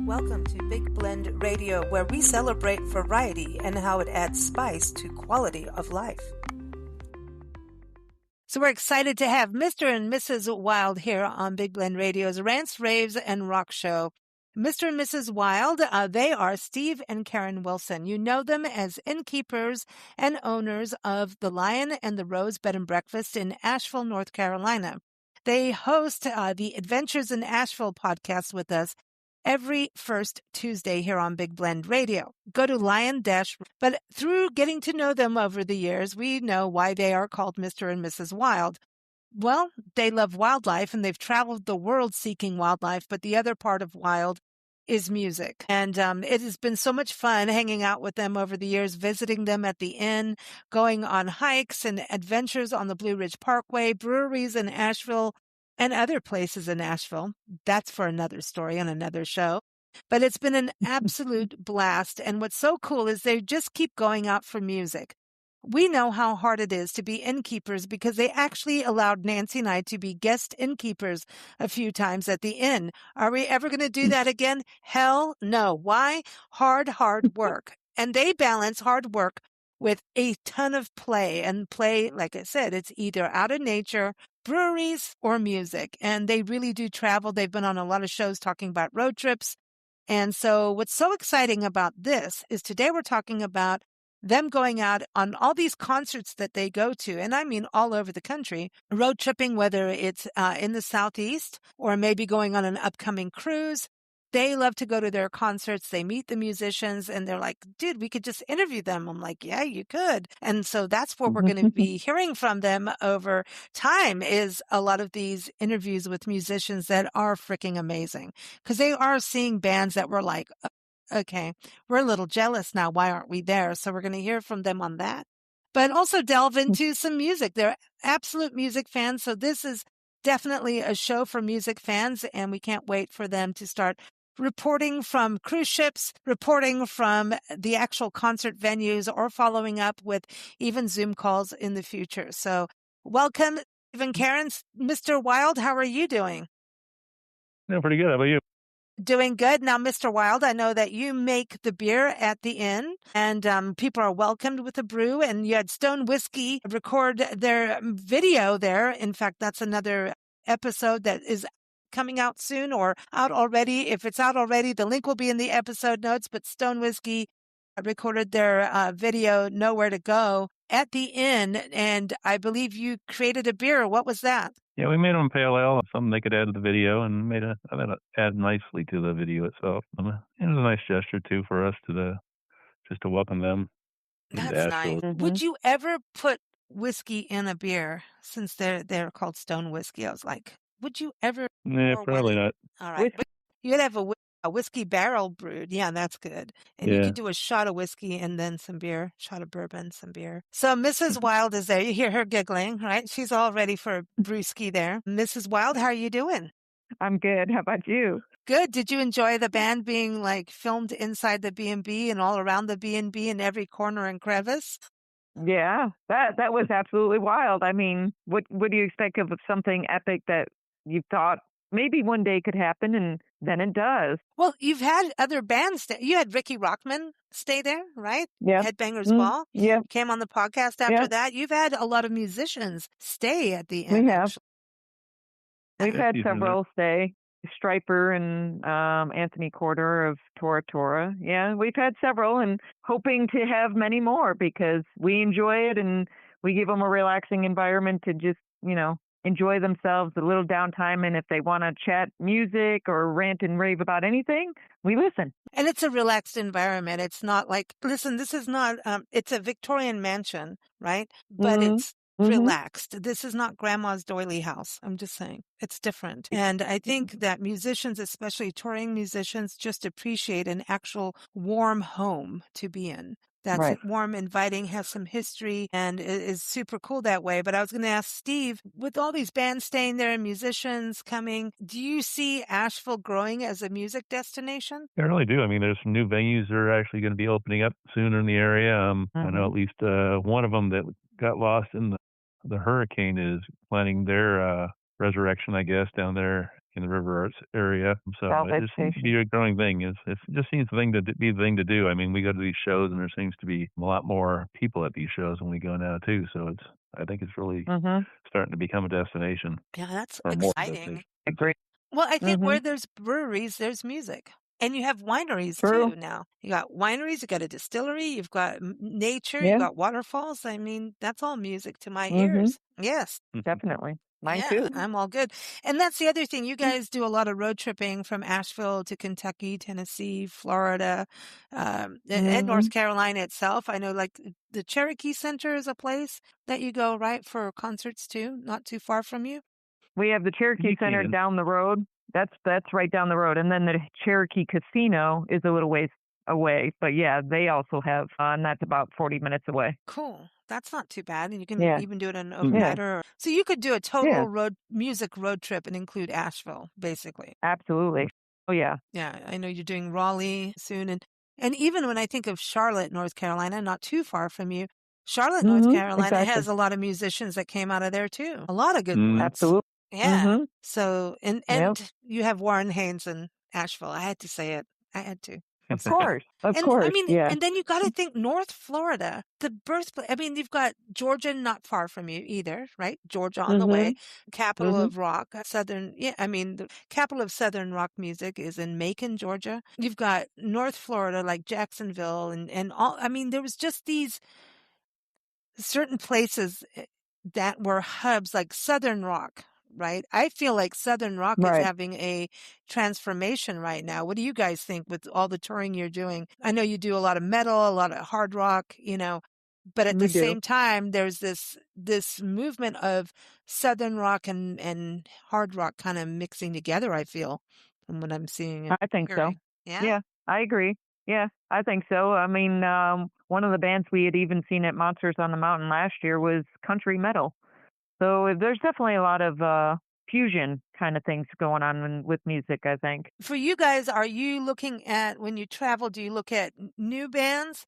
Welcome to Big Blend Radio, where we celebrate variety and how it adds spice to quality of life. So we're excited to have Mr. and Mrs. Wild here on Big Blend Radio's Rants, Raves and Rock Show. Mr. and Mrs. Wild, they are Steve and Karen Wilson. You know them as innkeepers and owners of the Lion and the Rose Bed and Breakfast in Asheville, North Carolina. They host the Adventures in Asheville podcast with us every first Tuesday here on Big Blend Radio. Go to but through getting to know them over the years, we know why they are called Mr. and Mrs. Wild. Well, they love wildlife and they've traveled the world seeking wildlife, but the other part of wild is music. And it has been so much fun hanging out with them over the years, visiting them at the inn, going on hikes and adventures on the Blue Ridge Parkway, breweries in Asheville, and other places in Asheville. That's for another story on another show. But it's been an absolute blast. And what's so cool is they just keep going out for music. We know how hard it is to be innkeepers because they actually allowed Nancy and I to be guest innkeepers a few times at the inn. Are we ever going to do that again? Hell no. Why? Hard work. And they balance hard work with a ton of play. And play, like I said, it's either out in nature, breweries, or music. And they really do travel. They've been on a lot of shows talking about road trips. And so what's so exciting about this is today we're talking about them going out on all these concerts that they go to, and I mean all over the country, road tripping, whether it's in the Southeast or maybe going on an upcoming cruise. They love to go to their concerts. They meet the musicians and they're like, dude, we could just interview them. I'm like, yeah, you could. And so that's what we're going to be hearing from them over time is a lot of these interviews with musicians that are freaking amazing because they are seeing bands that were like, okay, we're a little jealous now. Why aren't we there? So we're going to hear from them on that, but also delve into some music. They're absolute music fans. So this is definitely a show for music fans, and we can't wait for them to start reporting from cruise ships, reporting from the actual concert venues, or following up with even Zoom calls in the future. So welcome, Steve and Karen. Mr. Wild, how are you doing? Yeah, pretty good. How about you? Doing good. Now, Mr. Wild, I know that you make the beer at the inn and people are welcomed with a brew, and you had Stone Whiskey record their video there. In fact, that's another episode that is coming out soon or out already. If it's out already, the link will be in the episode notes, but Stone Whiskey recorded their video, Nowhere to Go, at the inn, and I believe you created a beer. What was that? Yeah, we made them pale ale, something they could add to the video, and add nicely to the video itself. It was a nice gesture too for us just to welcome them. That's nice. Mm-hmm. Would you ever put whiskey in a beer? Since they're called Stone Whiskey, I was like, would you ever? Yeah, probably not. All right, you could have a whiskey barrel brewed. Yeah, that's good. And you could do a shot of whiskey and then some beer, shot of bourbon, some beer. So Mrs. Wild is there. You hear her giggling, right? She's all ready for a brewski there. Mrs. Wild, how are you doing? I'm good. How about you? Good. Did you enjoy the band being like filmed inside the B&B and all around the B&B in every corner and crevice? Yeah, that was absolutely wild. I mean, what do you expect of something epic that you thought maybe one day could happen, and then it does? Well, you've had other bands. You had Ricky Rockman stay there, right? Yeah. Headbangers Ball. Yeah. Came on the podcast after that. You've had a lot of musicians stay at the end. We have. Actually. We've had several stay. Striper and Anthony Corder of Tora Tora. Yeah, we've had several and hoping to have many more because we enjoy it and we give them a relaxing environment to just, enjoy themselves, a little downtime. And if they want to chat music or rant and rave about anything, we listen. And it's a relaxed environment. It's not like, listen, this is not, it's a Victorian mansion, right? But it's relaxed. This is not grandma's doily house. I'm just saying it's different. And I think that musicians, especially touring musicians, just appreciate an actual warm home to be in. That's right. Warm, inviting, has some history, and is super cool that way. But I was going to ask Steve, with all these bands staying there and musicians coming, do you see Asheville growing as a music destination? I really do. I mean, there's some new venues that are actually going to be opening up soon in the area. I know at least one of them that got lost in the hurricane is planning their resurrection, I guess, down there in the River Arts area. So South it Edge just seems to Station. be a growing thing. It just seems the thing to be the thing to do. I mean, we go to these shows and there seems to be a lot more people at these shows when we go now too. So I think it's really starting to become a destination. Yeah, that's Or more exciting. Agree. Well, I think where there's breweries, there's music. And you have wineries True. too now. You got wineries, you got a distillery, you've got nature, you Yeah. got waterfalls. I mean, that's all music to my ears. Yes. Definitely. Mine Yeah, too. I'm all good. And that's the other thing. You guys do a lot of road tripping from Asheville to Kentucky, Tennessee, Florida, and North Carolina itself. I know like the Cherokee Center is a place that you go, right, for concerts too, not too far from you. We have the Cherokee Center down the road. That's right down the road. And then the Cherokee Casino is a little ways away. But yeah, they also have, and that's about 40 minutes away. Cool. That's not too bad. And you can Yeah. even do it on an overnighter. So you could do a total music road trip and include Asheville, basically. Absolutely. Oh, yeah. Yeah. I know you're doing Raleigh soon. And even when I think of Charlotte, North Carolina, not too far from you, Charlotte, North Carolina has a lot of musicians that came out of there too. A lot of good ones. Absolutely. Yeah. So, and you have Warren Haynes in Asheville. I had to say it. I had to. Of course. Of And course. I mean, yeah. and then you got to think North Florida, the birthplace. I mean, you've got Georgia not far from you either, right? Georgia on the way, capital of rock, Southern. Yeah, I mean, the capital of Southern rock music is in Macon, Georgia. You've got North Florida, like Jacksonville, and all. I mean, there was just these certain places that were hubs, like Southern rock. Right. I feel like Southern rock is having a transformation right now. What do you guys think with all the touring you're doing? I know you do a lot of metal, a lot of hard rock, but at the same time, there's this movement of Southern rock and hard rock kind of mixing together, I feel, from what I'm seeing. I think so. Yeah, I agree. Yeah, I think so. I mean, one of the bands we had even seen at Monsters on the Mountain last year was country metal. So there's definitely a lot of fusion kind of things going on with music, I think. For you guys, are you looking at, when you travel, do you look at new bands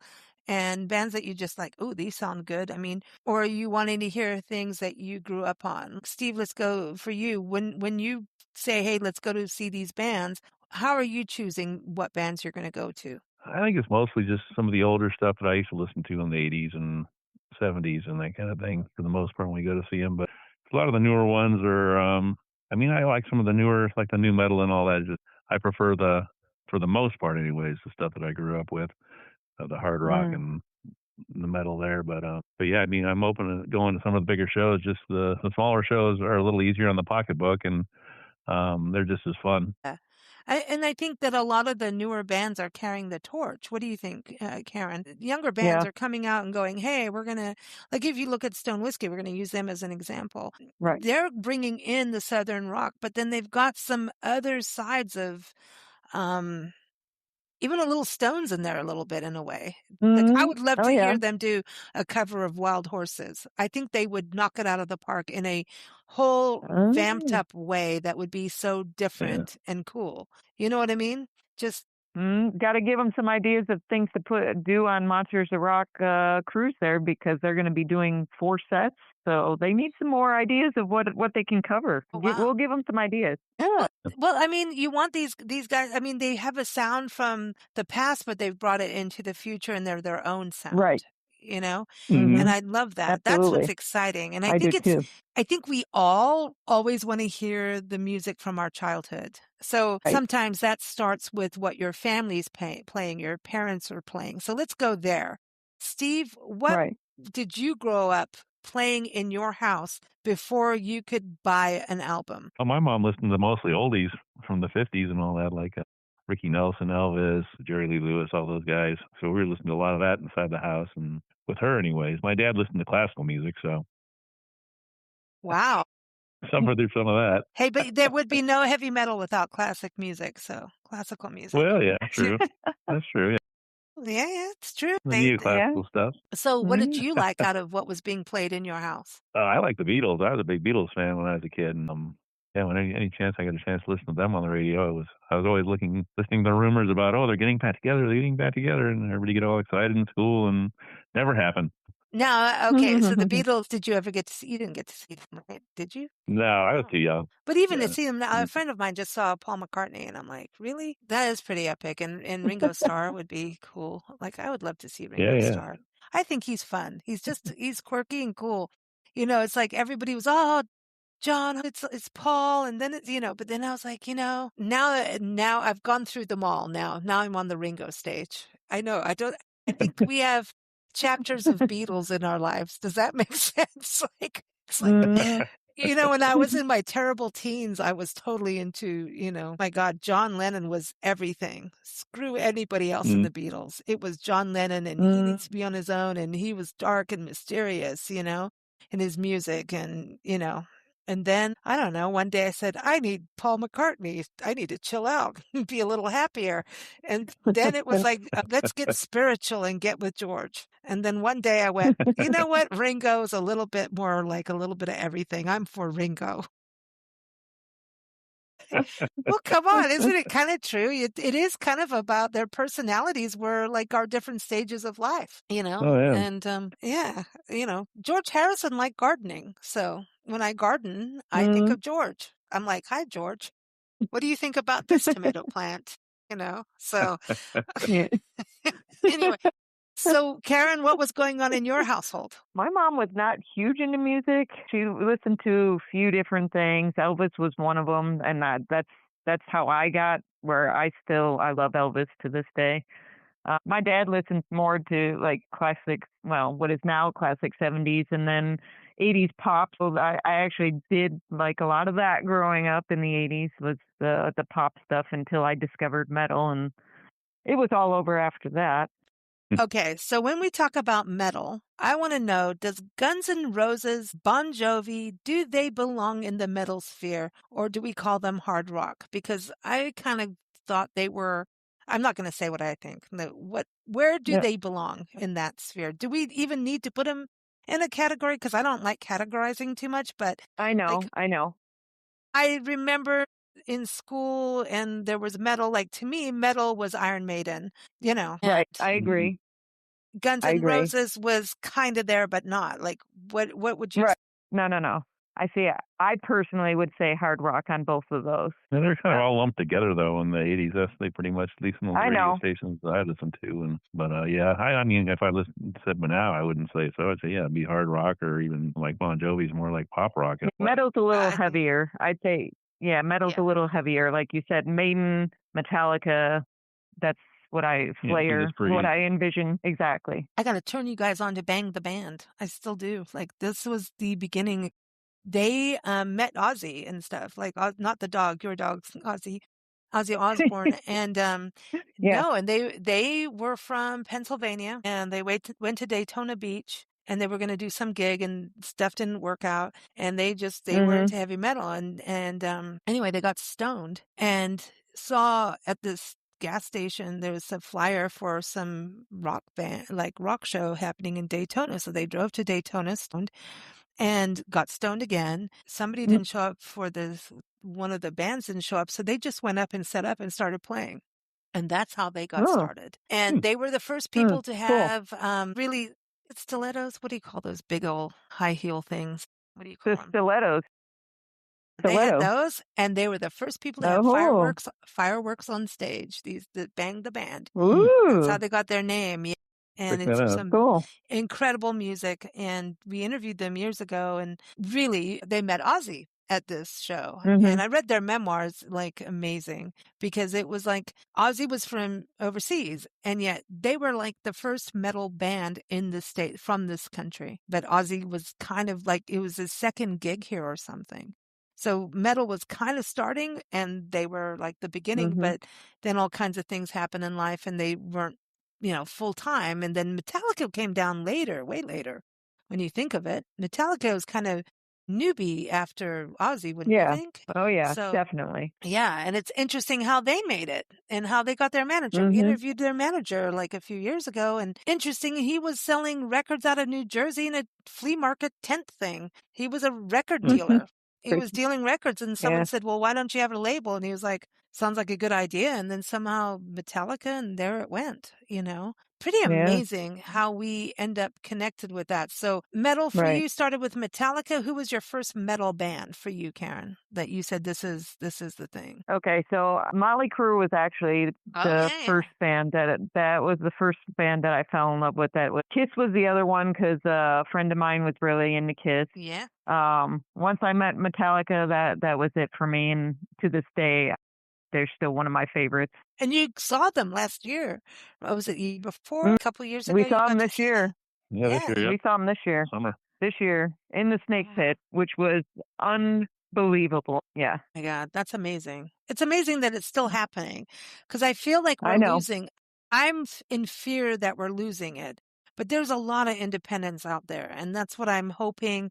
and bands that you just like, oh, these sound good? I mean, or are you wanting to hear things that you grew up on? Steve, let's go for you. When you say, hey, let's go to see these bands, how are you choosing what bands you're going to go to? I think it's mostly just some of the older stuff that I used to listen to in the 80s and 70s and that kind of thing for the most part when we go to see them. But a lot of the newer ones are, I mean, I like some of the newer, like the new metal and all that. Just I prefer for the most part anyways, the stuff that I grew up with, the hard rock and the metal there. But yeah, I mean, I'm open to going to some of the bigger shows. Just the smaller shows are a little easier on the pocketbook and they're just as fun. And I think that a lot of the newer bands are carrying the torch. What do you think, Karen? Younger bands are coming out and going, hey, we're going to, like if you look at Stone Whiskey, we're going to use them as an example. Right. They're bringing in the Southern rock, but then they've got some other sides of, even a little Stones in there a little bit in a way. Like I would love to hear them do a cover of Wild Horses. I think they would knock it out of the park in a whole vamped up way that would be so different and cool. You know what I mean? Just got to give them some ideas of things to do on Monsters of Rock cruise there because they're going to be doing 4 sets. So they need some more ideas of what they can cover. Oh, wow. We'll give them some ideas. Well, I mean, you want these guys. I mean, they have a sound from the past, but they've brought it into the future, and they're their own sound. Right. And I love that. Absolutely. That's what's exciting. And I think do too. I think we all always want to hear the music from our childhood. So sometimes that starts with what your family's playing, your parents are playing. So let's go there. Steve, what did you grow up playing in your house before you could buy an album? Well, my mom listened to mostly oldies from the 50s and all that, like Ricky Nelson, Elvis, Jerry Lee Lewis, all those guys. So we were listening to a lot of that inside the house, and with her anyways. My dad listened to classical music, so wow, suffered through some of that. Hey, but there would be no heavy metal without classic music, so classical music. Well, yeah, true. That's true, yeah. Yeah, it's true. The new classical stuff. So what did you like out of what was being played in your house? I like the Beatles. I was a big Beatles fan when I was a kid. And, yeah, when any chance I got a chance to listen to them on the radio, I was always listening to the rumors about, they're getting back together, and everybody get all excited in school, and never happened. Now, okay, so the Beatles, did you ever get to see? You didn't get to see them, right? Did you? No, I was too young. But even to Yeah. see them now, a friend of mine just saw Paul McCartney, and I'm like, really? That is pretty epic. And Ringo Starr would be cool. Like, I would love to see Ringo Yeah. Starr. I think he's fun. He's quirky and cool. It's like everybody was, oh, John, it's Paul, and then it's, but then I was like, now I've gone through them all. Now I'm on the Ringo stage. I know. I think we have chapters of Beatles in our lives. Does that make sense? Like, it's like, when I was in my terrible teens, I was totally into, my God, John Lennon was everything. Screw anybody else in the Beatles. It was John Lennon, and he needs to be on his own, and he was dark and mysterious, in his music, and then, I don't know, one day I said, I need Paul McCartney. I need to chill out and be a little happier. And then it was like, let's get spiritual and get with George. And then one day I went, you know what? Ringo's a little bit more like a little bit of everything. I'm for Ringo. Well, come on. Isn't it kind of true? It is kind of about their personalities were like our different stages of life, Oh, yeah. And yeah, George Harrison liked gardening. So when I garden, I think of George. I'm like, hi, George. What do you think about this tomato plant? So anyway. So, Karen, what was going on in your household? My mom was not huge into music. She listened to a few different things. Elvis was one of them, and that's how I got where I love Elvis to this day. My dad listened more to like classic, what is now classic 70s and then 80s pop. So I actually did like a lot of that growing up in the 80s was the pop stuff until I discovered metal, and it was all over after that. Okay, so when we talk about metal, I want to know, does Guns N' Roses, Bon Jovi, do they belong in the metal sphere, or do we call them hard rock? Because I kind of thought they were, I'm not going to say what I think. Where do they belong in that sphere? Do we even need to put them in a category? Because I don't like categorizing too much, but I know. I remember in school and there was metal, like to me, metal was Iron Maiden, Right. I agree. Guns N' Roses was kind of there, but not. Like, what would you say? No. I personally would say hard rock on both of those. Yeah, they're kind of all lumped together, though, in the 80s. They pretty much, at least in the radio stations that I listen to. Yeah, I mean, if I said but now, I wouldn't say so. I'd say, yeah, it'd be hard rock, or even like Bon Jovi's more like pop rock. Metal's a little heavier. I'd say, metal's a little heavier. Like you said, Maiden, Metallica, that's what what I envision. Exactly. I got to turn you guys on to Bang the Band. I still do. Like, this was the beginning. They met Ozzy and stuff, like not the dog, your dog's Ozzy Osbourne. And no, and they were from Pennsylvania, and they went to Daytona Beach, and they were going to do some gig, and stuff didn't work out, and they were into heavy metal, and anyway, they got stoned and saw at this gas station there was a flyer for some rock band, like rock show happening in Daytona. So they drove to Daytona stoned and got stoned again. Somebody didn't show up for this. One of the bands didn't show up. So they just went up and set up and started playing. And that's how they got started. And they were the first people to have really stilettos. What do you call those big old high heel things? What do you call them? Stilettos. They had those, and they were the first people to have fireworks on stage. The Bang the Band. That's how they got their name. Yeah. And it's some incredible music. And we interviewed them years ago, and really, they met Ozzy at this show. And I read their memoirs, like amazing, because it was like Ozzy was from overseas, and yet they were like the first metal band in the state from this country. But Ozzy was kind of like, it was his second gig here or something. So metal was kind of starting, and they were like the beginning, but then all kinds of things happened in life, and they weren't, full time. And then Metallica came down later, way later. When you think of it, Metallica was kind of newbie after Ozzy, wouldn't you think? Oh, yeah, definitely. Yeah, and it's interesting how they made it and how they got their manager. We interviewed their manager like a few years ago, and interesting, he was selling records out of New Jersey in a flea market tent thing. He was a record dealer. He was dealing records, and someone said, well, why don't you have a label? And he was like, sounds like a good idea. And then somehow Metallica, and there it went, Pretty Yeah. amazing how we end up connected with that. So metal for Right. you started with Metallica. Who was your first metal band for you, Karen, that you said this is the thing? Okay, so Molly Crew was actually the yeah. first band that was the first band that I fell in love with. Kiss was the other one because a friend of mine was really into Kiss. Yeah. Once I met Metallica, that was it for me, and to this day, they're still one of my favorites. And you saw them last year. What was it, year before? A couple years ago? We saw them this year. Yeah, this year. We saw them this year. Summer. This year in the Snake Pit, which was unbelievable. Yeah. Oh my God, that's amazing. It's amazing that it's still happening because I feel like we're losing. I'm in fear that we're losing it, but there's a lot of independents out there. And that's what I'm hoping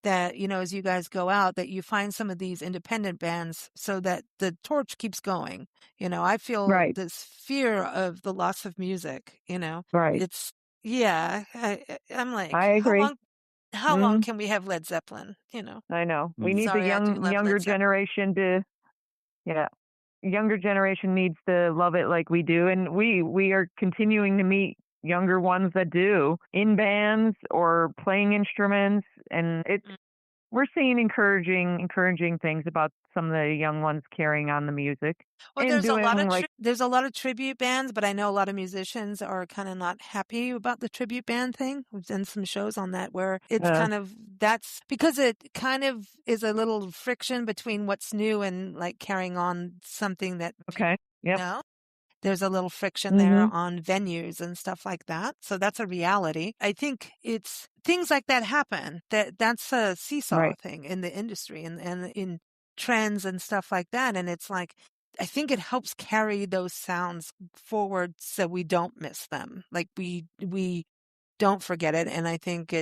that, as you guys go out, that you find some of these independent bands so that the torch keeps going. I feel this fear of the loss of music, Right. It's, yeah, I'm like, I agree. How long can we have Led Zeppelin? I know. We need the younger generation younger generation needs to love it like we do. And we are continuing to meet younger ones that do in bands or playing instruments. And we're seeing encouraging things about some of the young ones carrying on the music. Well, there's a lot of tribute bands, but I know a lot of musicians are kind of not happy about the tribute band thing. We've done some shows on that where it's that's because it kind of is a little friction between what's new and like carrying on something that there's a little friction there on venues and stuff like that. So that's a reality. I think it's things like that happen. That's a seesaw thing in the industry and in trends and stuff like that. And it's like, I think it helps carry those sounds forward so we don't miss them. Like we don't forget it. And I think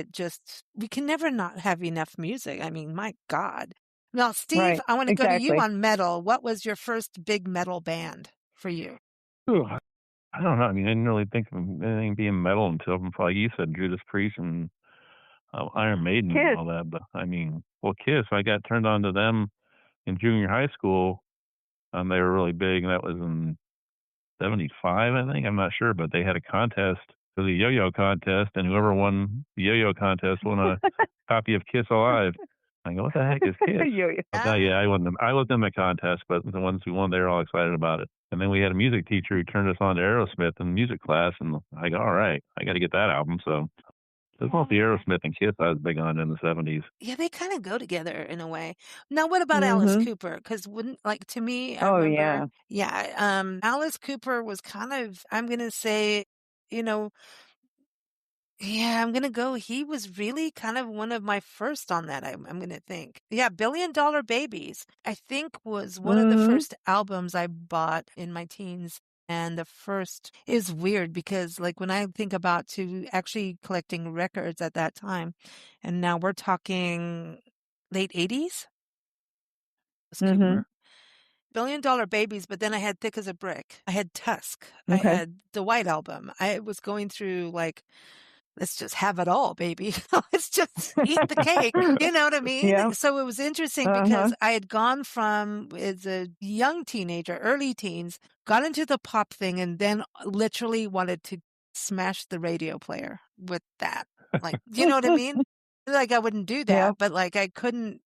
we can never not have enough music. I mean, my God. Now, Steve, I want to go to you on metal. What was your first big metal band for you? Ooh, I don't know. I mean, I didn't really think of anything being metal until, like you said, Judas Priest and Iron Maiden and all that. But I mean, Kiss, I got turned on to them in junior high school. They were really big, and that was in 75, I think. I'm not sure, but they had a contest. It was a yo-yo contest, and whoever won the yo-yo contest won a copy of Kiss Alive. I go, what the heck is Kiss? I wasn't in the contest, but the ones who won, they were all excited about it. And then we had a music teacher who turned us on to Aerosmith in music class, and I go, all right, I got to get that album. So it's mostly Aerosmith and Kiss I was big on in the 70s. Yeah, they kind of go together in a way. Now, what about Alice Cooper? Because to me, I remember, Alice Cooper was kind of, I'm going to say, I'm going to go. He was really kind of one of my first on that. I'm going to think. Yeah. $1 Billion Babies, I think was one of the first albums I bought in my teens. And the first is weird because like when I think about to actually collecting records at that time, and now we're talking late 80s. Cooper. $1 Billion Babies, but then I had Thick as a Brick. I had Tusk. I had the White Album. I was going through like, let's just have it all, baby. Let's just eat the cake. You know what I mean? Yeah. So it was interesting because I had gone from as a young teenager, early teens, got into the pop thing and then literally wanted to smash the radio player with that. Like, you know what I mean? Like I wouldn't do that, but like I couldn't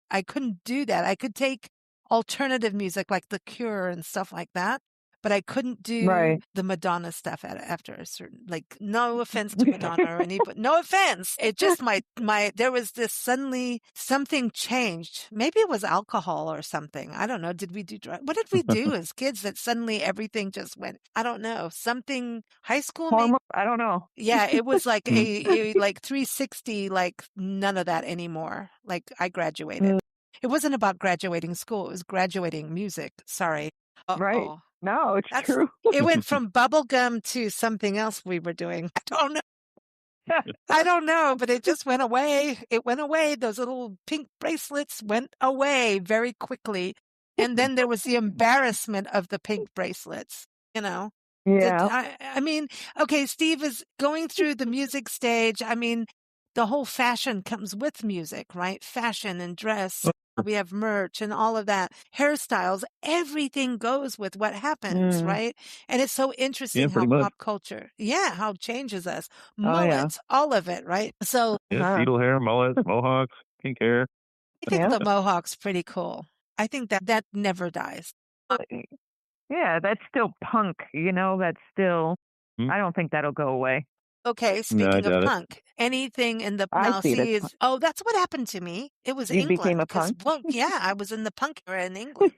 do that. I could take alternative music like The Cure and stuff like that. But I couldn't do the Madonna stuff after a certain, like, no offense to Madonna or but no offense. It just there was this suddenly something changed. Maybe it was alcohol or something. I don't know. Did we do drugs? What did we do as kids that suddenly everything just went, I don't know, something high school? Maybe? I don't know. Yeah, it was like a like 360, like none of that anymore. Like I graduated. It wasn't about graduating school. It was graduating music. Sorry. Right. No, it's true. It went from bubblegum to something else we were doing. I don't know, but it just went away. It went away. Those little pink bracelets went away very quickly. And then there was the embarrassment of the pink bracelets, Yeah. I mean, okay, Steve is going through the music stage. I mean, the whole fashion comes with music, right? Fashion and dress. We have merch and all of that. Hairstyles, everything goes with what happens, right? And it's so interesting how pop culture, how it changes us. Mullets, all of it, right? So beetle hair, mullets, mohawks, pink hair. I think the mohawk's pretty cool. I think that never dies. Yeah, that's still punk, that's still, I don't think that'll go away. Okay, speaking of punk, anything in the that's what happened to me. It was You England. became a punk? Well, yeah, I was in the punk era in England.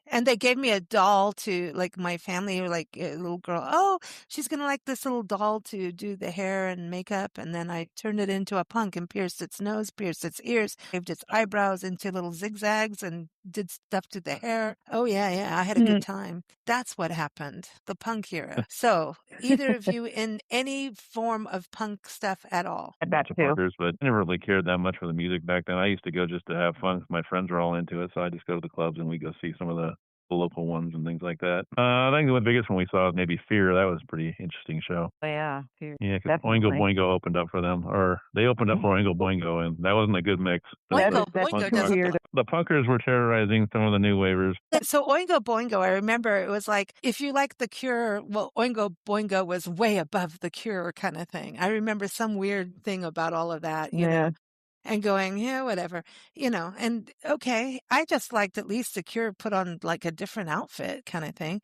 And they gave me a doll to, like, my family, or like a little girl. Oh, she's gonna like this little doll to do the hair and makeup. And then I turned it into a punk and pierced its nose, pierced its ears, shaved its eyebrows into little zigzags, and did stuff to the hair. Oh yeah, I had a good time. That's what happened. The punk era. So either of you in any form of punk stuff at all? A bunch of punkers, but I never really cared that much for the music back then. I used to go just to have fun. My friends were all into it, so I just go to the clubs and we go see some of the local ones and things like that. I think the biggest one we saw was maybe Fear. That was a pretty interesting show. Yeah, Fear. Yeah, because Oingo Boingo opened up for them, or they opened up for Oingo Boingo, and that wasn't a good mix. Oingo Boingo doesn't. The punkers were terrorizing some of the new wavers. So Oingo Boingo, I remember it was like, if you like The Cure, well, Oingo Boingo was way above The Cure kind of thing. I remember some weird thing about all of that, you know, and going, yeah, whatever, and okay, I just liked at least The Cure put on like a different outfit kind of thing,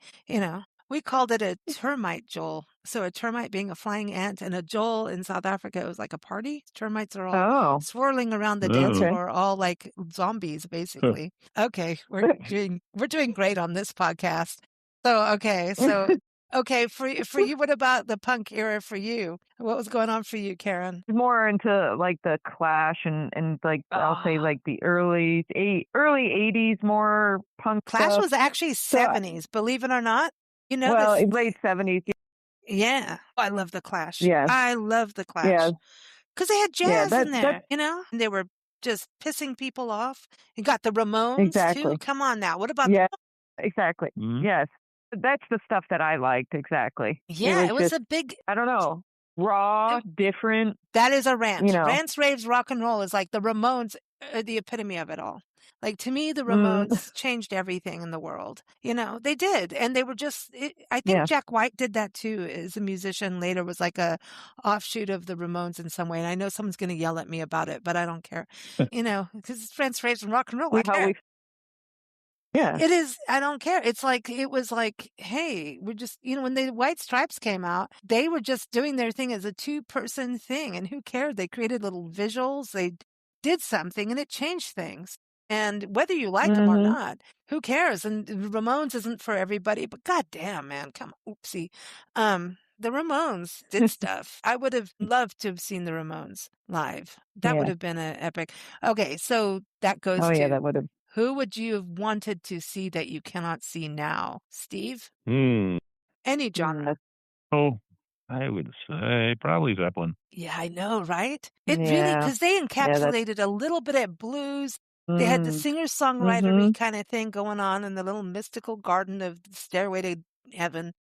We called it a termite joel. So a termite being a flying ant, and a joel in South Africa, it was like a party. Termites are all swirling around the dance floor, all like zombies, basically. Okay, we're doing great on this podcast. So okay, for you, what about the punk era for you? What was going on for you, Karen? More into like the Clash and like I'll say like the early 80s more punk Clash stuff. was actually 70s, believe it or not. Late 70s. Yeah. I love the Clash. Yeah. I love the Clash. Yeah. Because they had jazz in there, and they were just pissing people off. You got the Ramones, too. Come on now. What about exactly. Mm-hmm. Yes. That's the stuff that I liked, exactly. Yeah, it was a big... I don't know. Raw, different. That is a rant. Rants, Raves, Rock and Roll is like the Ramones are the epitome of it all. Like, to me, the Ramones changed everything in the world. They did. And they were just, I think Jack White did that too, as a musician later, was like a offshoot of the Ramones in some way. And I know someone's going to yell at me about it, but I don't care, because it's Rants, Raves, and Rock and Roll. I care. Yeah. It is. I don't care. It's like, it was like, hey, we're just, when the White Stripes came out, they were just doing their thing as a 2-person thing. And who cared? They created little visuals. They did something and it changed things. And whether you like them or not, who cares? And Ramones isn't for everybody, but goddamn, man, come on. Oopsie. The Ramones did stuff. I would have loved to have seen the Ramones live. That would have been an epic. Okay, so that goes to... that would have... Who would you have wanted to see that you cannot see now? Steve? Any genre. Oh, I would say probably Zeppelin. Yeah, I know, right? It really, because they encapsulated a little bit of blues. They had the singer-songwritery kind of thing going on in the little mystical garden of Stairway to Heaven.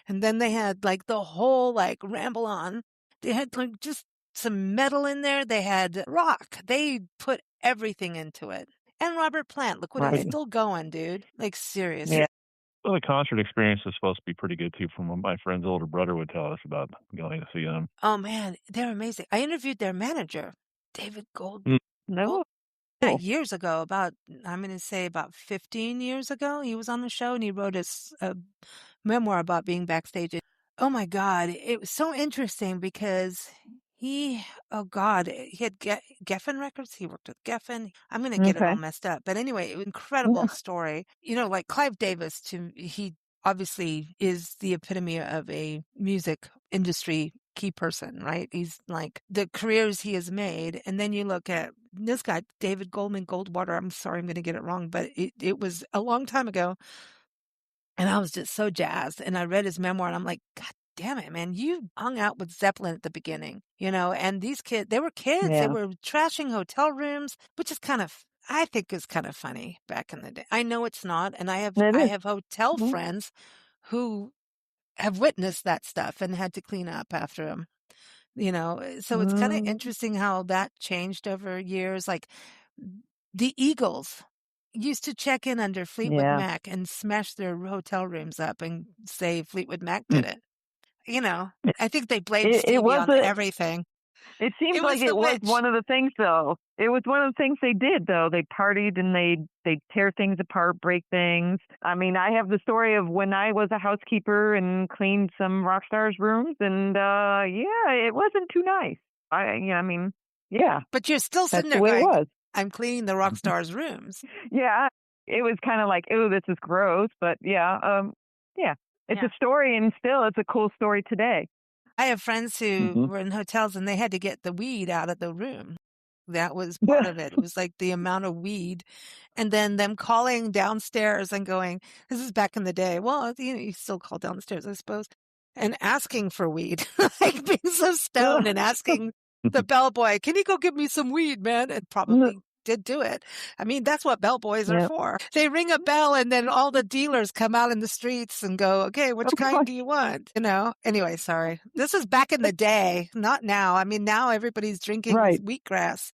And then they had like the whole like ramble on. They had like just some metal in there. They had rock. They put everything into it. And Robert Plant, look what he's still going, dude. Like, seriously. Yeah. Well, the concert experience is supposed to be pretty good, too, from what my friend's older brother would tell us about going to see them. Oh, man, they're amazing. I interviewed their manager, David Gold. No. Years ago, I'm going to say about 15 years ago, he was on the show and he wrote a memoir about being backstage. Oh, my God. It was so interesting because he had Geffen Records. He worked with Geffen. I'm going to get it all messed up. But anyway, incredible story. Like Clive Davis, he obviously is the epitome of a music industry key person, right? He's like the careers he has made. And then you look at this guy, David Goldwater. I'm sorry, I'm going to get it wrong, but it was a long time ago. And I was just so jazzed. And I read his memoir and I'm like, God damn it, man, you hung out with Zeppelin at the beginning, and these kids, they were kids. They were trashing hotel rooms, which is I think is kind of funny back in the day. I know it's not. And I have hotel friends who have witnessed that stuff and had to clean up after them. So it's kind of interesting how that changed over years. Like the Eagles used to check in under Fleetwood Mac and smash their hotel rooms up and say Fleetwood Mac did it. I think they blamed Stevie on everything. It seems like it was one of the things, though. It was one of the things they did, though. They partied and they tear things apart, break things. I mean, I have the story of when I was a housekeeper and cleaned some rock stars' rooms, and it wasn't too nice. But you're still sitting there going, I'm cleaning the rock stars' rooms. Yeah, it was kind of like, oh, this is gross. But it's a story, and still, it's a cool story today. I have friends who were in hotels and they had to get the weed out of the room. That was part of it. It was like the amount of weed. And then them calling downstairs and going, this is back in the day. Well, you still call downstairs, I suppose, and asking for weed, like being so stoned and asking the bellboy, can you go get me some weed, man? And probably did do it. I mean, that's what bellboys are for. They ring a bell and then all the dealers come out in the streets and go, okay, which kind do you want? Anyway, sorry. This is back in the day, not now. I mean, now everybody's drinking wheatgrass,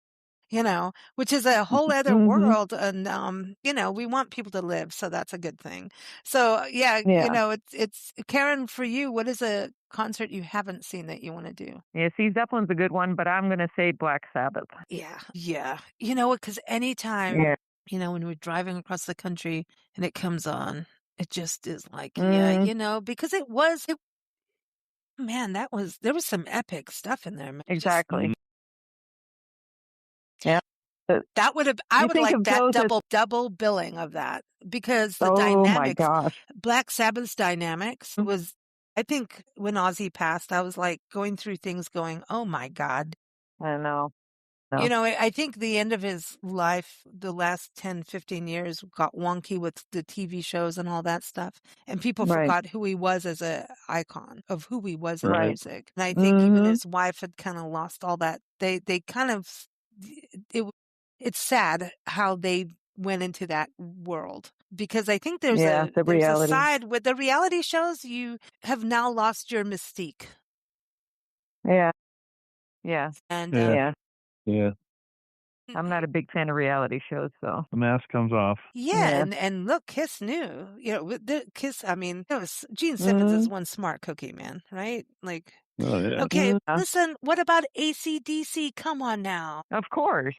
which is a whole other world. And, we want people to live. So that's a good thing. So it's Karen, for you, what is a concert you haven't seen that you want to do? Yeah, see, Zeppelin's a good one, but I'm going to say Black Sabbath. Yeah. You know what? Because anytime, when we're driving across the country and it comes on, it just is like, because there was some epic stuff in there. Exactly. That I would like that double billing of that, because the dynamics, Black Sabbath's dynamics was, I think when Ozzy passed, I was like going through things going, oh my God. I know. I think the end of his life, the last 10, 15 years got wonky with the TV shows and all that stuff. And people forgot who he was as an icon of who he was in music. And I think even his wife had kind of lost all that. They kind of, it's sad how they went into that world, because I think there's a side with the reality shows, you have now lost your mystique. Yeah. And yeah. I'm not a big fan of reality shows, so the mask comes off. And look, Kiss knew, Kiss. I mean, Gene Simmons is one smart cookie, man, right? Like, okay, listen, what about AC/DC? Come on now. Of course.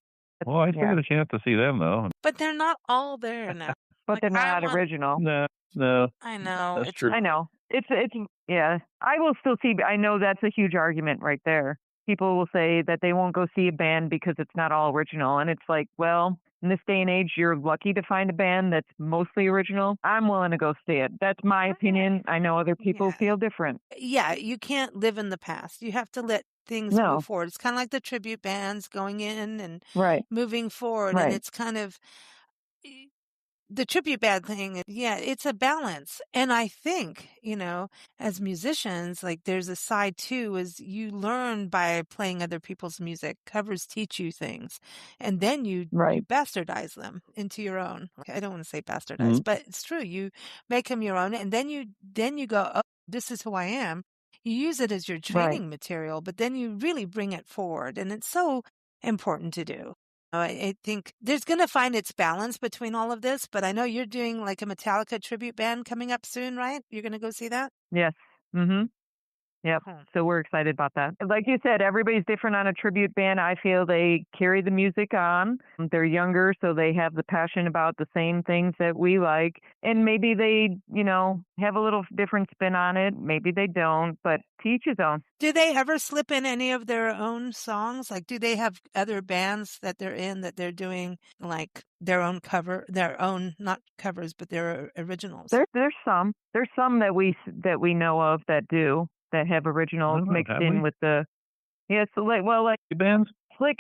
Well, I still get a chance to see them, though. But they're not all there now. But they're not original. No. I know. That's true. I know. It's I will still see. I know that's a huge argument right there. People will say that they won't go see a band because it's not all original. And it's like, well, in this day and age, you're lucky to find a band that's mostly original. I'm willing to go see it. That's my opinion. I know other people feel different. Yeah, you can't live in the past. You have to let things move forward. It's kind of like the tribute bands going in and moving forward. And it's kind of the tribute band thing. Yeah, it's a balance. And I think, as musicians, like there's a side too, is you learn by playing other people's music. Covers teach you things. And then you bastardize them into your own. I don't want to say bastardize, but it's true. You make them your own. And then you go, oh, this is who I am. You use it as your training material, but then you really bring it forward. And it's so important to do. I think there's going to find its balance between all of this, but I know you're doing like a Metallica tribute band coming up soon, right? You're going to go see that? Yes. Yep. So we're excited about that. Like you said, everybody's different on a tribute band. I feel they carry the music on. They're younger, so they have the passion about the same things that we like. And maybe they, have a little different spin on it. Maybe they don't, but to each his own. Do they ever slip in any of their own songs? Like, do they have other bands that they're in that they're doing like their own not covers, but their originals? There's some. There's some that we know of that do. That have originals mixed in with the so like bands like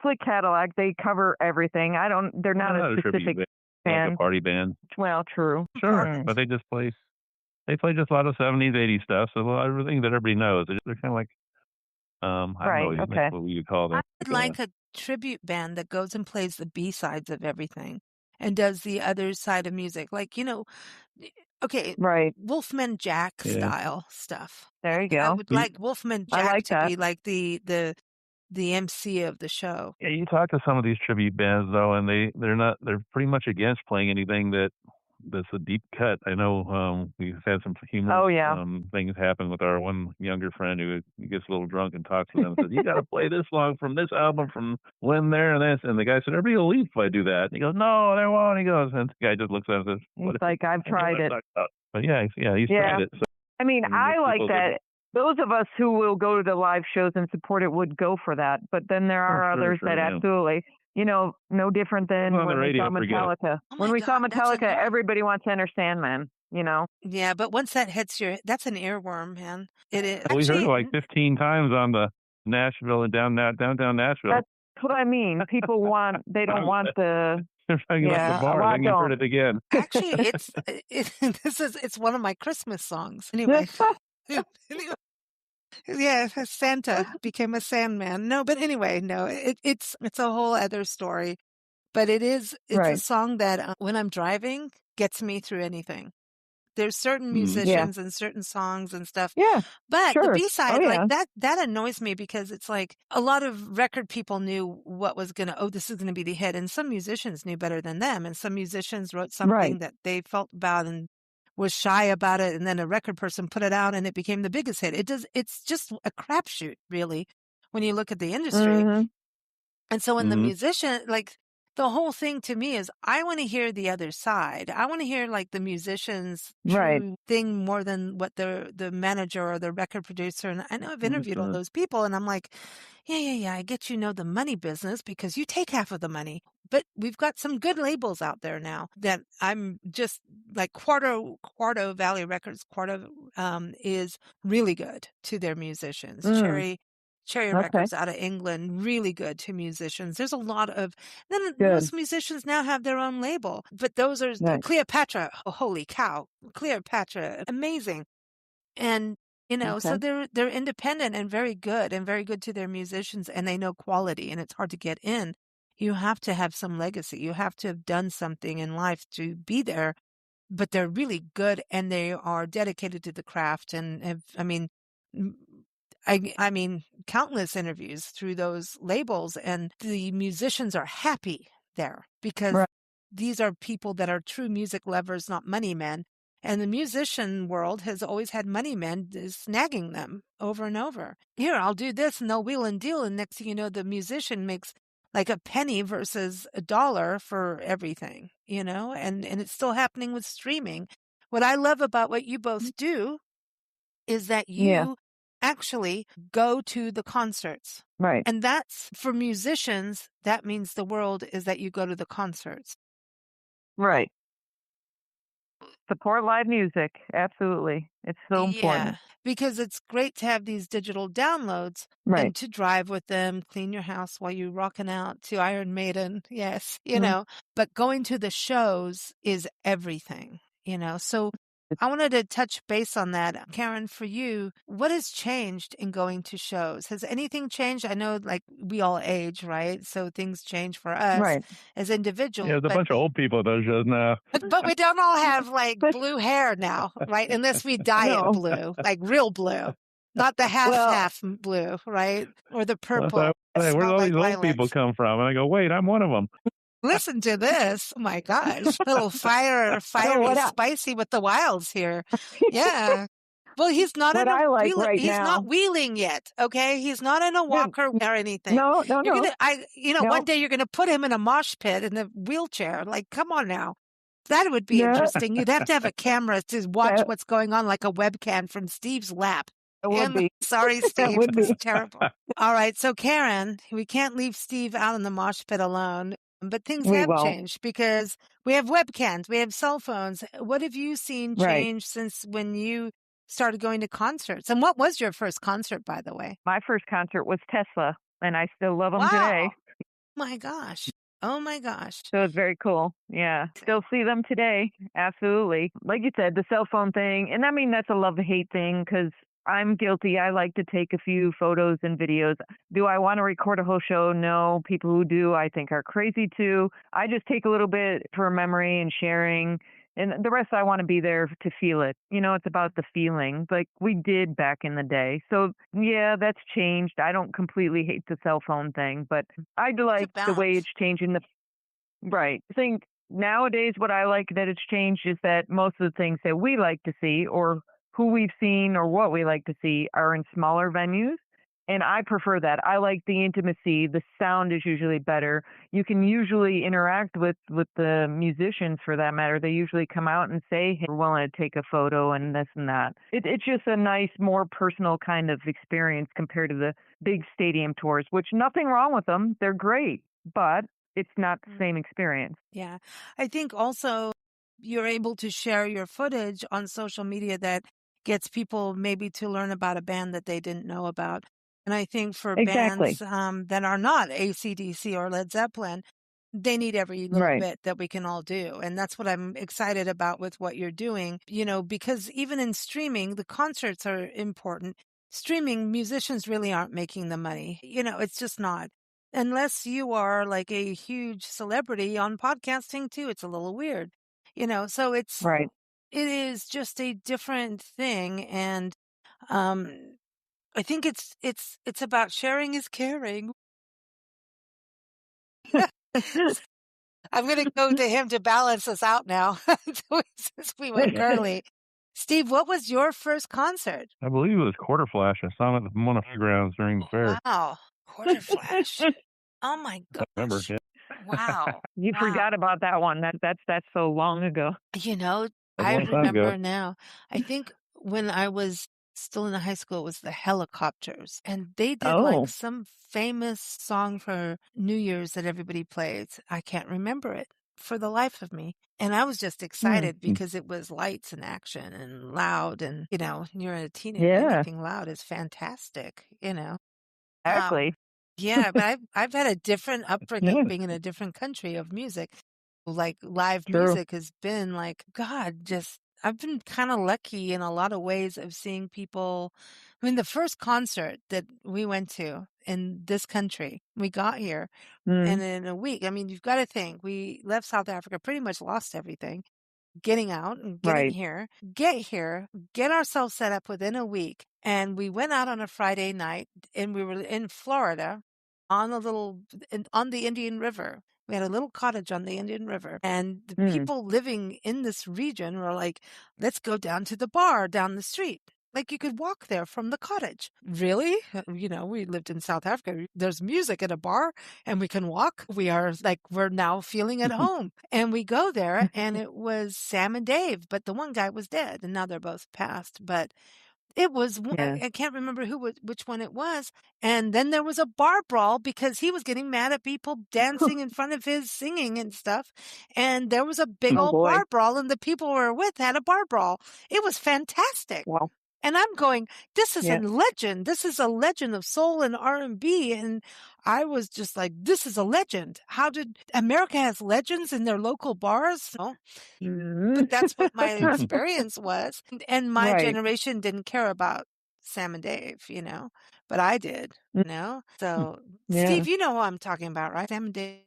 Slick Cadillac, they cover everything. They're not a specific band. Like a party band. Well, true. Sure. But they play just a lot of 70s, 80s stuff, so everything that everybody knows. They're kind of like I don't know what you call them. I'd like a tribute band that goes and plays the B-sides of everything and does the other side of music. Like, Okay, Right. Wolfman Jack style stuff. There you go. I would like Wolfman Jack to that. be like the MC of the show. Yeah, you talk to some of these tribute bands though, and they're pretty much against playing anything that's a deep cut. I know we've had some humorous things happen with our one younger friend who gets a little drunk and talks to them and says, "You got to play this song from this album from when there and this." And the guy said, "Everybody will leave if I do that." And he goes, "No, they won't." He goes, and the guy just looks at him and says, "He's like, I've tried it." But he's tried it. So, I mean, I like that. Those of us who will go to the live shows and support it would go for that. But then there are others that absolutely, no different than when we saw Metallica. When we saw Metallica, everybody wants to Enter Sandman, Yeah, but once that hits that's an earworm, man. It is. We heard it like 15 times on the Nashville and downtown Nashville. That's what I mean. People they don't want the... They're talking about the bar, then you heard it again. Actually, it's one of my Christmas songs. Anyway. Yeah, Santa became a Sandman. No, but anyway, no, it's a whole other story. But it's a song that when I'm driving gets me through anything. There's certain musicians and certain songs and stuff. Yeah. But the B-side, like that annoys me because it's like a lot of record people knew what was this is going to be the hit. And some musicians knew better than them. And some musicians wrote something that they felt about and was shy about it. And then a record person put it out and it became the biggest hit. It's just a crapshoot, really, when you look at the industry. Mm-hmm. And so when the musician, like, the whole thing to me is I want to hear the other side. I want to hear like the musician's true thing more than what the manager or the record producer. And I know I've interviewed all those people and I'm like, yeah. I get the money business because you take half of the money. But we've got some good labels out there now that I'm just like Quarto Valley Records. Quarto is really good to their musicians. Cherry Records out of England, really good to musicians. There's a lot of, then most musicians now have their own label, but those are Cleopatra. Oh, holy cow. Cleopatra, amazing. And, so they're independent and very good to their musicians and they know quality and it's hard to get in. You have to have some legacy. You have to have done something in life to be there, but they're really good and they are dedicated to the craft and I mean, countless interviews through those labels and the musicians are happy there because these are people that are true music lovers, not money men. And the musician world has always had money men snagging them over and over. Here, I'll do this and they'll wheel and deal. And next thing you know, the musician makes like a penny versus $1 for everything, and it's still happening with streaming. What I love about what you both do is that you actually go to the concerts. Right. And that's for musicians, that means the world is that you go to the concerts. Right. Support live music. Absolutely. It's so important. Because it's great to have these digital downloads and to drive with them, clean your house while you're rocking out to Iron Maiden. Yes, but going to the shows is everything, So I wanted to touch base on that. Karen, for you, what has changed in going to shows? Has anything changed? I know like we all age, right? So things change for us as individuals. Yeah, there's a bunch of old people at those shows now. But we don't all have like blue hair now, right? Unless we dye it blue, like real blue. Not the half blue, right? Or the purple. Where do all these old people come from? And I go, wait, I'm one of them. Listen to this. Oh my gosh. A little fiery, spicy with the Wilds here. Yeah. Well, he's not he's not wheeling yet. Okay. He's not in a walker or anything. No. One day you're going to put him in a mosh pit in a wheelchair. Like, come on now. That would be interesting. You'd have to have a camera to watch what's going on, like a webcam from Steve's lap. It would be. Sorry, Steve. It's terrible. All right. So, Karen, we can't leave Steve out in the mosh pit alone. But things have changed because we have webcams, we have cell phones. What have you seen change since when you started going to concerts? And what was your first concert, by the way? My first concert was Tesla, and I still love them today. Oh my gosh. So it's very cool. Yeah. Still see them today. Absolutely. Like you said, the cell phone thing. And I mean, that's a love-hate thing because I'm guilty. I like to take a few photos and videos. Do I want to record a whole show? No. People who do, I think, are crazy too. I just take a little bit for memory and sharing And the rest, I want to be there to feel it. It's about the feeling like we did back in the day. So, yeah, that's changed. I don't completely hate the cell phone thing, but I like the way it's changing right. I think nowadays what I like that it's changed is that most of the things that we like to see or who we've seen or what we like to see are in smaller venues. And I prefer that. I like the intimacy. The sound is usually better. You can usually interact with the musicians for that matter. They usually come out and say, hey, we're willing to take a photo and this and that. It's just a nice, more personal kind of experience compared to the big stadium tours, which nothing wrong with them. They're great, but it's not the same experience. Yeah. I think also you're able to share your footage on social media that gets people maybe to learn about a band that they didn't know about. And I think for bands that are not AC/DC or Led Zeppelin, they need every little bit that we can all do. And that's what I'm excited about with what you're doing, because even in streaming, the concerts are important. Streaming, musicians really aren't making the money. It's just not. Unless you are like a huge celebrity on podcasting too, it's a little weird, so it is just a different thing. And, I think it's about sharing is caring. I'm going to go to him to balance us out now since we went girly. Steve, what was your first concert? I believe it was Quarter Flash. I saw it at one of the fairgrounds during the fair. Wow. Quarter Flash. Oh my gosh. I remember, yeah. Wow. You forgot about that one. That's so long ago. I remember now. I think when I was still in high school, it was the Helicopters. And they did like some famous song for New Year's that everybody plays. I can't remember it for the life of me. And I was just excited because it was lights and action and loud. And, you're a teenager. Anything loud is fantastic, Exactly. Yeah, but I've had a different upbringing being in a different country of music. Like live music has been like, God, I've been kind of lucky in a lot of ways of seeing people. I mean, the first concert that we went to in this country, we got here and in a week, I mean, you've got to think we left South Africa, pretty much lost everything. Getting out and getting here, get ourselves set up within a week. And we went out on a Friday night and we were in Florida on the Indian River. We had a little cottage on the Indian River and the people living in this region were like, let's go down to the bar down the street. Like you could walk there from the cottage. Really? We lived in South Africa. There's music at a bar and we can walk. We're now feeling at home. And we go there and it was Sam and Dave, but the one guy was dead and now they're both passed. But it was, I can't remember which one it was. And then there was a bar brawl because he was getting mad at people dancing in front of his singing and stuff. And there was a big old bar brawl and the people we were with had a bar brawl. It was fantastic. Wow. And I'm going, this is a legend. This is a legend of soul and R&B. And I was just like, this is a legend. How did America has legends in their local bars? No. But that's what my experience was. And my generation didn't care about Sam and Dave, but I did, So, Steve, you know who I'm talking about, right? Sam and Dave.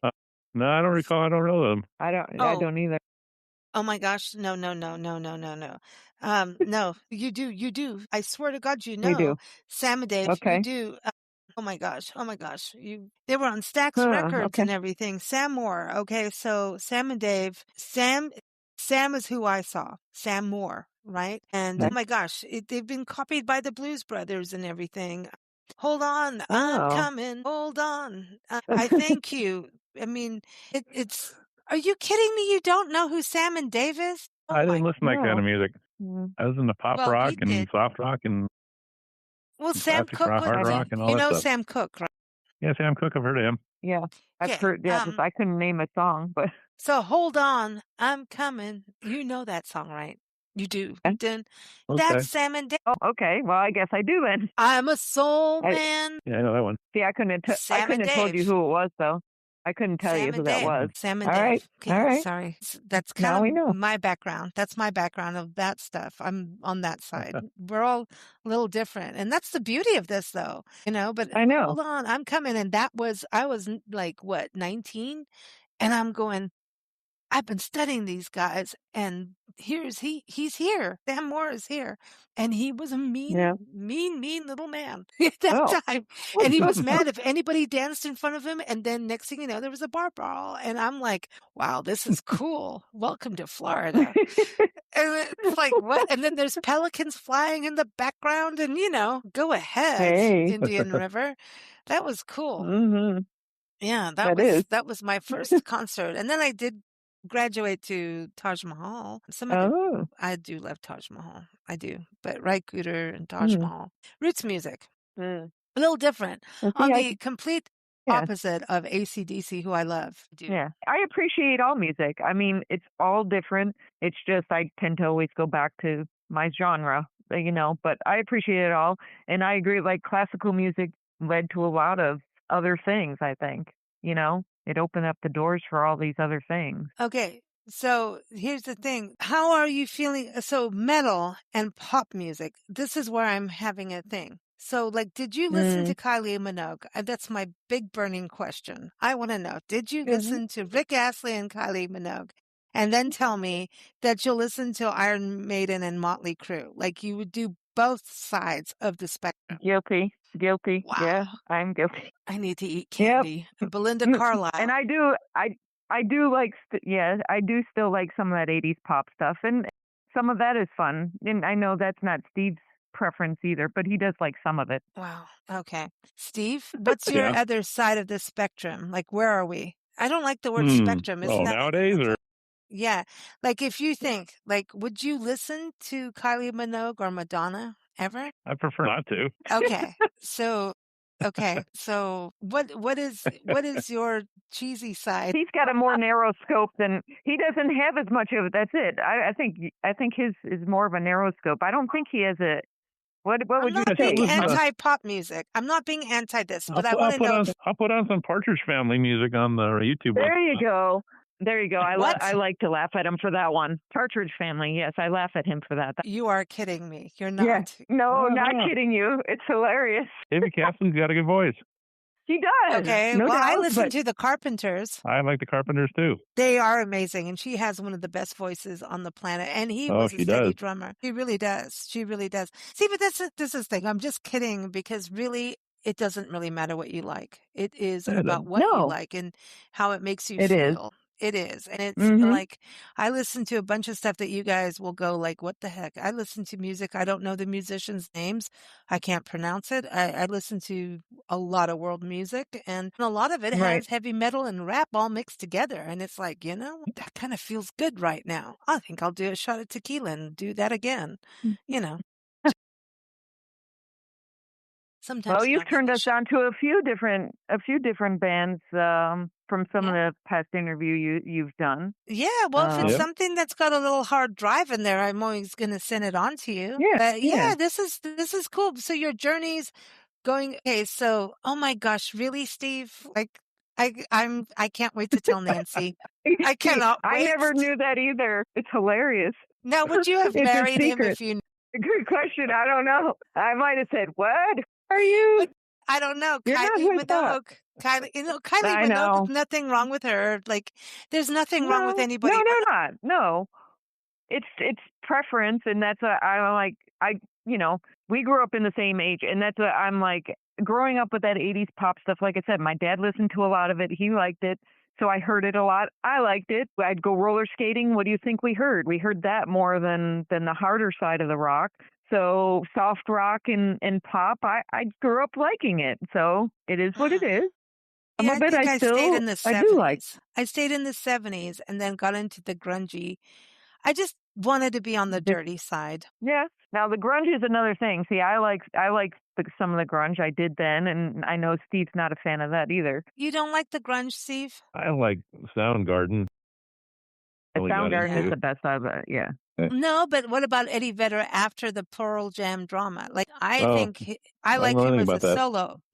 No, I don't recall. I don't know them. I don't either. Oh my gosh. No. No, you do. I swear to God, We do. Sam and Dave, you do. Oh my gosh. They were on Stax Records and everything. Sam Moore. Okay. So Sam and Dave, Sam is who I saw. Sam Moore. Right. And oh my gosh, they've been copied by the Blues Brothers and everything. Hold on. I'm coming. Hold on. I thank you. I mean, it's, are you kidding me? You don't know who Sam and Dave is? Oh I didn't listen to that kind of music. I was in the pop rock and soft rock and Sam Cooke hard rock and all that stuff. Sam Cooke, right? Yeah, Sam Cooke. I've heard of him. Yeah, I've heard. Yeah, I couldn't name a song, but so hold on, I'm coming. You know that song, right? You do. That's Sam and Dave. Oh, okay. Well, I guess I do then. I'm a soul man. Yeah, I know that one. See, I couldn't have told you who it was, though. I couldn't tell you who that was. Sam and Dave. Okay, all right. Sorry. That's kind of my background. That's my background of that stuff. I'm on that side. We're all a little different. And that's the beauty of this, though. But I know. Hold on. I'm coming. And I was like, what, 19? And I'm going, I've been studying these guys, and he's here. Dan Moore is here. And he was a mean little man at that time. And he was mad if anybody danced in front of him. And then next thing you know, there was a bar brawl. And I'm like, wow, this is cool. Welcome to Florida. And it's like, what? And then there's pelicans flying in the background, and go ahead, Indian River. That was cool. Mm-hmm. Yeah, that was my first concert. And then I did graduate to Taj Mahal. I do love Taj Mahal. I do. But Rai Cooder and Taj Mahal. Roots music. A little different. On the complete opposite of AC/DC, who I love. Yeah. I appreciate all music. I mean, it's all different. It's just I tend to always go back to my genre, but I appreciate it all. And I agree, like classical music led to a lot of other things, I think. It opened up the doors for all these other things. Okay. So here's the thing. How are you feeling? So metal and pop music, this is where I'm having a thing. So, like, did you listen to Kylie Minogue? That's my big burning question. I want to know. Did you listen to Rick Astley and Kylie Minogue? And then tell me that you'll listen to Iron Maiden and Motley Crue. Like, you would do both sides of the spectrum. Guilty. Wow. Yeah, I'm guilty. I need to eat candy. Yep. Belinda Carlisle. And I do like, I do still like some of that 80s pop stuff. And some of that is fun. And I know that's not Steve's preference either, but he does like some of it. Wow. Okay. Steve, what's your other side of the spectrum? Like, where are we? I don't like the word spectrum. Isn't that nowadays or? Yeah. Like, if you think, like, would you listen to Kylie Minogue or Madonna ever? I prefer not to. Okay. So what is your cheesy side? He's got a more narrow scope than he doesn't have as much of it. That's it. I think his is more of a narrow scope. I don't think he has a. What would you say? I'm not being anti-pop music. I'm not being anti-this, but I want to know. I'll put on some Partridge Family music on the YouTube. There you go. I like to laugh at him for that one. Partridge Family. Yes, I laugh at him for that. You are kidding me. You're not. Yeah. No, not kidding you. It's hilarious. David Kaplan's got a good voice. He does. Okay. No doubt, I listen to the Carpenters. I like the Carpenters too. They are amazing, and she has one of the best voices on the planet. And he was a steady drummer. He really does. She really does. See, but this is the thing. I'm just kidding, because really, it doesn't really matter what you like. It is about what you like and how it makes you feel. It is. And it's like, I listen to a bunch of stuff that you guys will go like, what the heck? I listen to music. I don't know the musicians' names. I can't pronounce it. I listen to a lot of world music, and a lot of it has heavy metal and rap all mixed together. And it's like, that kind of feels good right now. I think I'll do a shot of tequila and do that again, Sometimes. Well, you've turned us on to a few different bands from some of the past interview you've done. Yeah, well, if it's something that's got a little hard drive in there, I'm always going to send it on to you. Yeah, this is cool. So your journey's going. Okay, so oh my gosh, really, Steve? Like, I can't wait to tell Nancy. I cannot wait. I never knew that either. It's hilarious. Now, would you have married him if you? Good question. I don't know. I might have said, "What are you?" I don't know. Kylie Minogue. Kylie Minogue, there's nothing wrong with her. Like, there's nothing wrong with anybody. No. It's preference, and that's I like. We grew up in the same age, and that's I'm like, growing up with that 80s pop stuff. Like I said, my dad listened to a lot of it. He liked it. So I heard it a lot. I liked it. I'd go roller skating. What do you think we heard? We heard that more than the harder side of the rock. So soft rock and pop, I grew up liking it. So it is what it is. Yeah, I stayed in the 70s. I do like. I stayed in the 70s and then got into the grungy. I just wanted to be on the dirty side. Yeah. Now the grunge is another thing. See, I like some of the grunge I did then, and I know Steve's not a fan of that either. You don't like the grunge, Steve? I like Soundgarden. Soundgarden is the best of it. Yeah. No, but what about Eddie Vedder after the Pearl Jam drama? Like, I think I like him as a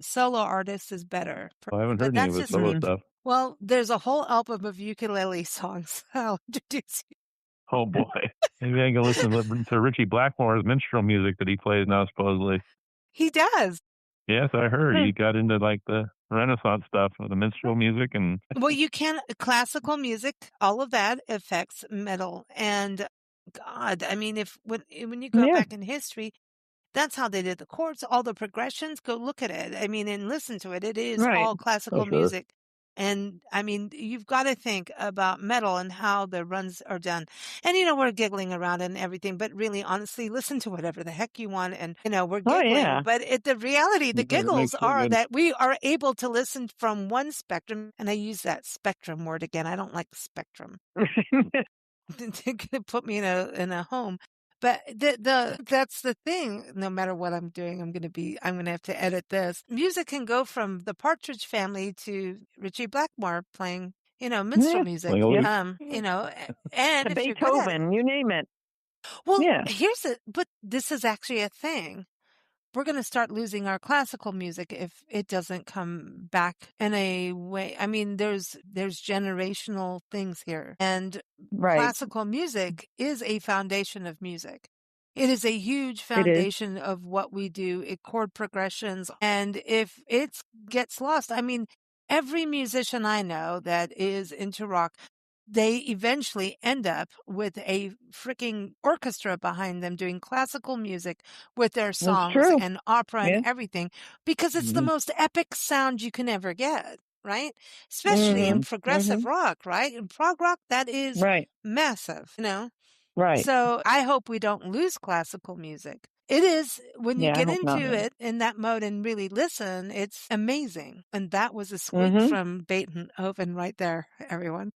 solo artist is better. I haven't heard any of his solo stuff. Well, there's a whole album of ukulele songs. I'll introduce you. Oh boy, maybe I can listen to Richie Blackmore's minstrel music that he plays now. Supposedly, he does. Yes, I heard you got into like the Renaissance stuff, the minstrel music, and well, you can classical music, all of that affects metal. And God, I mean, when you go back in history, that's how they did the chords, all the progressions. Go look at it. I mean, and listen to it. It is all classical music. And I mean, you've got to think about metal and how the runs are done. And, we're giggling around and everything, but really, honestly, listen to whatever the heck you want. And, we're giggling. But the reality, the giggles are that we are able to listen from one spectrum. And I use that spectrum word again. I don't like spectrum. To put me in a home. But that's the thing. No matter what I'm doing, I'm going to have to edit this. Music can go from the Partridge Family to Richie Blackmore playing, minstrel music. And to Beethoven, you name it. Well, but this is actually a thing. We're going to start losing our classical music if it doesn't come back in a way. I mean, there's generational things here, and classical music is a foundation of music. It is a huge foundation of what we do, chord progressions. And if it gets lost, I mean, every musician I know that is into rock, they eventually end up with a freaking orchestra behind them doing classical music with their songs and opera and everything, because it's the most epic sound you can ever get, right? Especially in progressive rock, right? In prog rock, that is massive, Right. So I hope we don't lose classical music. It is, when you get into it in that mode and really listen, it's amazing. And that was a squeak from Beethoven right there, everyone.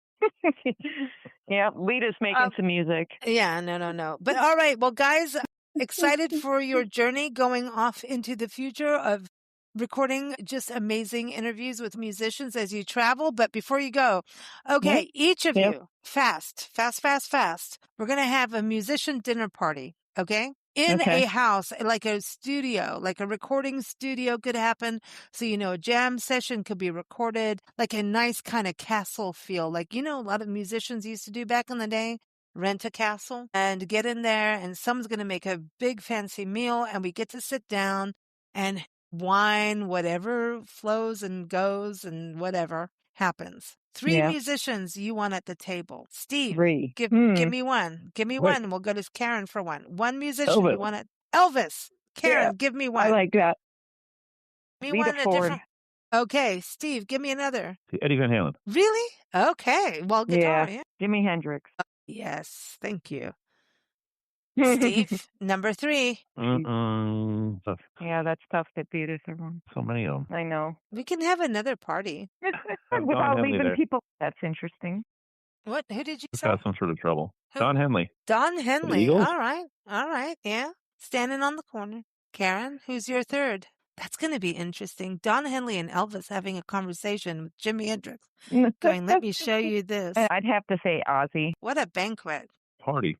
Yeah, Lita's making some music. Yeah, no. But all right, well, guys, excited for your journey going off into the future of recording just amazing interviews with musicians as you travel. But before you go, okay, each of you, fast. We're going to have a musician dinner party, okay? In a house, like a studio, like a recording studio could happen. So, a jam session could be recorded, like a nice kind of castle feel. Like, a lot of musicians used to do back in the day, rent a castle and get in there, and someone's going to make a big fancy meal, and we get to sit down and wine, whatever flows and goes and whatever happens. 3 musicians you want at the table. Steve, 3. Give me one. Give me one. And we'll go to Karen for one. One musician you want at Elvis. Karen, give me one. I like that. Give me one different. Okay, Steve, give me another. Eddie Van Halen. Really? Okay. Well, guitar. Yeah. Jimi Hendrix. Yes, thank you. Steve, number 3. Tough. Yeah, that's tough to beat us, everyone. So many of them. I know. We can have another party. Without leaving people. That's interesting. What? Who did you say? Got some sort of trouble. Who? Don Henley. Don Henley. All right. Yeah. Standing on the corner. Karen, who's your third? That's going to be interesting. Don Henley and Elvis having a conversation with Jimi Hendrix. Going, let me show you this. I'd have to say Ozzy. What a banquet. Party.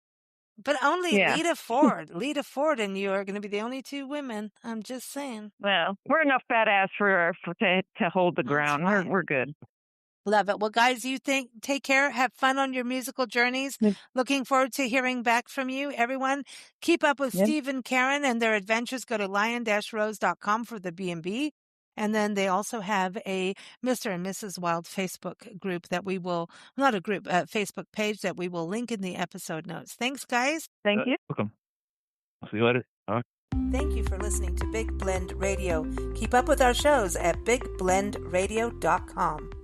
But only Lita Ford. Lita Ford and you are going to be the only 2 women. I'm just saying. Well, we're enough badass to hold the ground. We're good. Love it. Well, guys, take care. Have fun on your musical journeys. Looking forward to hearing back from you. Everyone, keep up with Steve and Karen and their adventures. Go to lion-rose.com for the B&B. And then they also have a Mr. and Mrs. Wild Facebook group that we will, not a group, a Facebook page that we will link in the episode notes. Thanks, guys. Thank you. Welcome. See you later. Thank you for listening to Big Blend Radio. Keep up with our shows at bigblendradio.com.